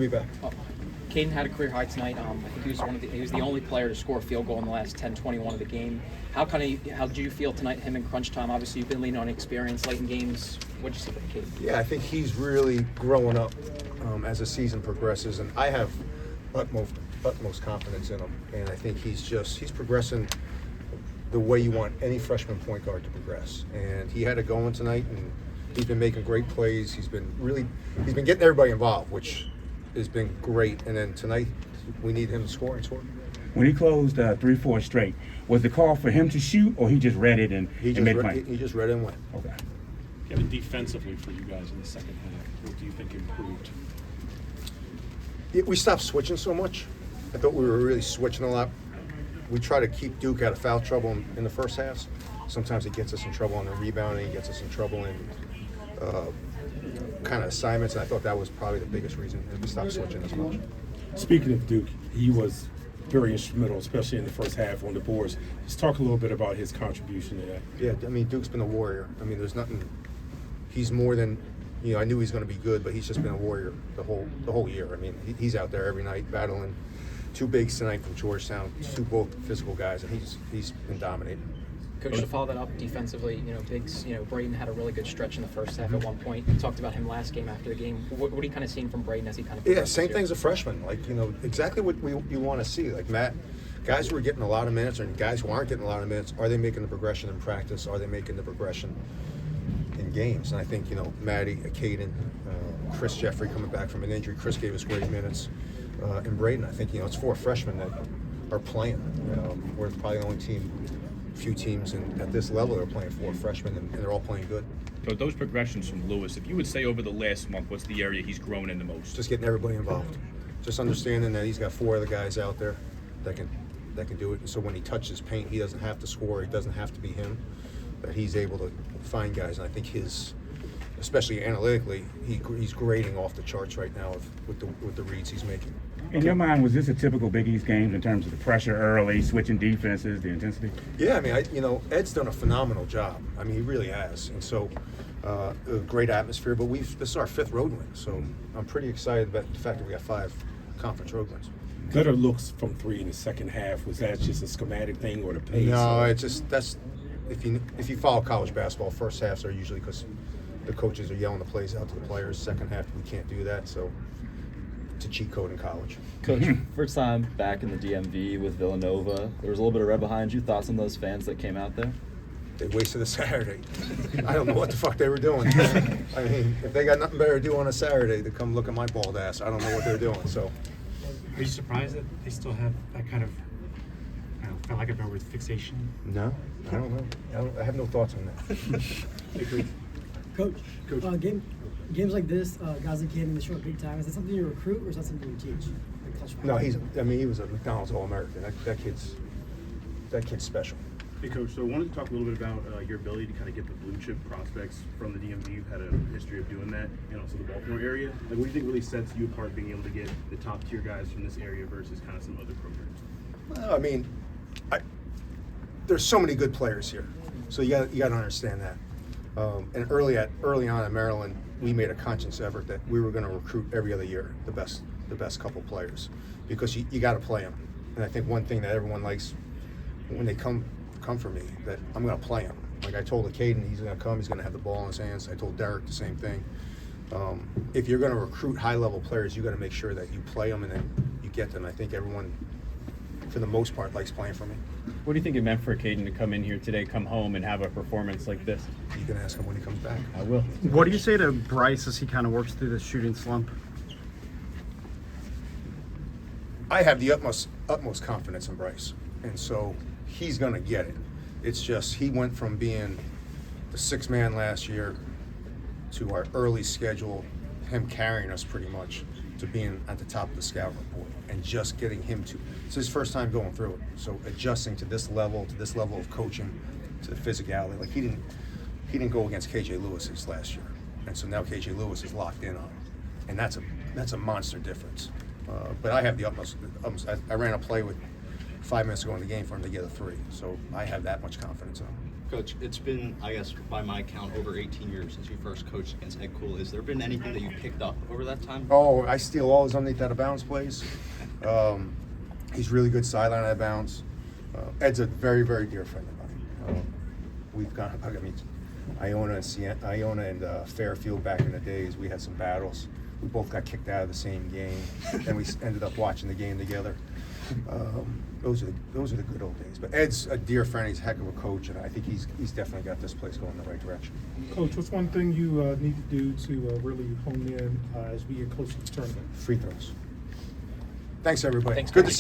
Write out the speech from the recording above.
Be back. Caden had a career high tonight. I think he was the only player to score a field goal in the last 10-21 of the game. How did you feel tonight, him in crunch time? Obviously, you've been leaning on experience late in games. What did you see from Caden? Yeah, I think he's really growing up as the season progresses, and I have utmost confidence in him. And I think he's progressing the way you want any freshman point guard to progress. And he had it going tonight, and he's been making great plays. He's been getting everybody involved, which has been great. And then tonight, we need him to score and score. When he closed 3-4 straight, was the call for him to shoot, or he just read it and made play? He just read it and went. Okay. Kevin, defensively for you guys in the second half, what do you think improved? We stopped switching so much. I thought we were really switching a lot. We try to keep Duke out of foul trouble in the first halves. Sometimes it gets us in trouble on the rebounding, it gets us in trouble in kind of assignments, and I thought that was probably the biggest reason we stopped switching as much. Speaking of Duke, he was very instrumental, especially in the first half on the boards. Just talk a little bit about his contribution to that. Yeah, I mean, Duke's been a warrior. I mean, there's nothing. He's more than, I knew he was going to be good, but he's just been a warrior the whole year. I mean, he's out there every night battling. Two bigs tonight from Georgetown, two both physical guys, and he's been dominating. Coach, to follow that up defensively, Biggs, Braden had a really good stretch in the first half at one point. You talked about him last game after the game. What are you kind of seeing from Braden as he kind of Yeah, same thing as a freshman. Like, exactly what you want to see. Like, Matt, guys who are getting a lot of minutes and guys who aren't getting a lot of minutes, are they making the progression in practice? Are they making the progression in games? And I think, Maddie, Caden, Chris Jeffrey coming back from an injury. Chris gave us great minutes. And Braden, I think, it's four freshmen that are playing. We're probably the only few teams at this level that are playing four freshmen, and they're all playing good. So those progressions from Lewis, if you would say over the last month, what's the area he's grown in the most? Just getting everybody involved. Just understanding that he's got four other guys out there that can do it. And so when he touches paint, he doesn't have to score. He doesn't have to be him. That he's able to find guys. And I think especially analytically, he's grading off the charts right now with the reads he's making. In your mind, was this a typical Big East game in terms of the pressure early, switching defenses, the intensity? Yeah, I mean, Ed's done a phenomenal job. I mean, he really has. And so, a great atmosphere. But this is our fifth road win, so I'm pretty excited about the fact that we got 5 conference road wins. Better looks from 3 in the second half. Was that just a schematic thing or the pace? No, it's just if you follow college basketball, first halves are usually because the coaches are yelling the plays out to the players. Second half, we can't do that, so it's a cheat code in college. Coach, first time back in the DMV with Villanova. There was a little bit of red behind you. Thoughts on those fans that came out there? They wasted a Saturday. I don't know what the fuck they were doing. I mean, if they got nothing better to do on a Saturday to come look at my bald ass, I don't know what they're doing. So, are you surprised that they still have that kind of, felt like a with fixation? No, I don't know. I have no thoughts on that. Coach. Games like this, guys like Caden, they show up big time. Is that something you recruit, or is that something you teach? No, he was a McDonald's All-American. That kid's special. Hey, Coach, so I wanted to talk a little bit about your ability to kind of get the blue chip prospects from the DMV. You've had a history of doing that, and also the Baltimore area. Like, what do you think really sets you apart, being able to get the top tier guys from this area versus kind of some other programs? Well, I mean, there's so many good players here, so you got to understand that. And early on in Maryland, we made a conscious effort that we were going to recruit every other year the best couple players, because you got to play them. And I think one thing that everyone likes when they come for me, that I'm going to play him. Like I told Caden, he's going to come, he's going to have the ball in his hands. I told Derek the same thing. If you're going to recruit high-level players, you got to make sure that you play them and then you get them. I think everyone, for the most part, likes playing for me. What do you think it meant for Caden to come in here today, come home, and have a performance like this? You can ask him when he comes back. I will. What do you say to Bryce as he kind of works through this shooting slump? I have the utmost confidence in Bryce, and so he's going to get it. It's just he went from being the sixth man last year to our early schedule, him carrying us pretty much, to being at the top of the scout report and just getting him to. It's his first time going through it, so adjusting to this level of coaching, to the physicality. Like he didn't go against KJ Lewis's last year, and so now KJ Lewis is locked in on him, and that's a monster difference. But I have the utmost. I ran a play with 5 minutes ago in the game for him to get a 3, so I have that much confidence in him. Coach, it's been, I guess, by my count, over 18 years since you first coached against Ed Cool. Has there been anything that you picked up over that time? Oh, I steal all his underneath out of bounds plays. He's really good sideline out of bounds. Ed's a very, very dear friend of mine. We've gone, I mean, Iona and Fairfield back in the days, we had some battles. We both got kicked out of the same game, and we ended up watching the game together. Those are the good old days. But Ed's a dear friend. He's a heck of a coach, and I think he's definitely got this place going in the right direction. Coach, what's one thing you need to do to really hone in as we get closer to the tournament? Free throws. Thanks, everybody. Thanks, Good Coach. to see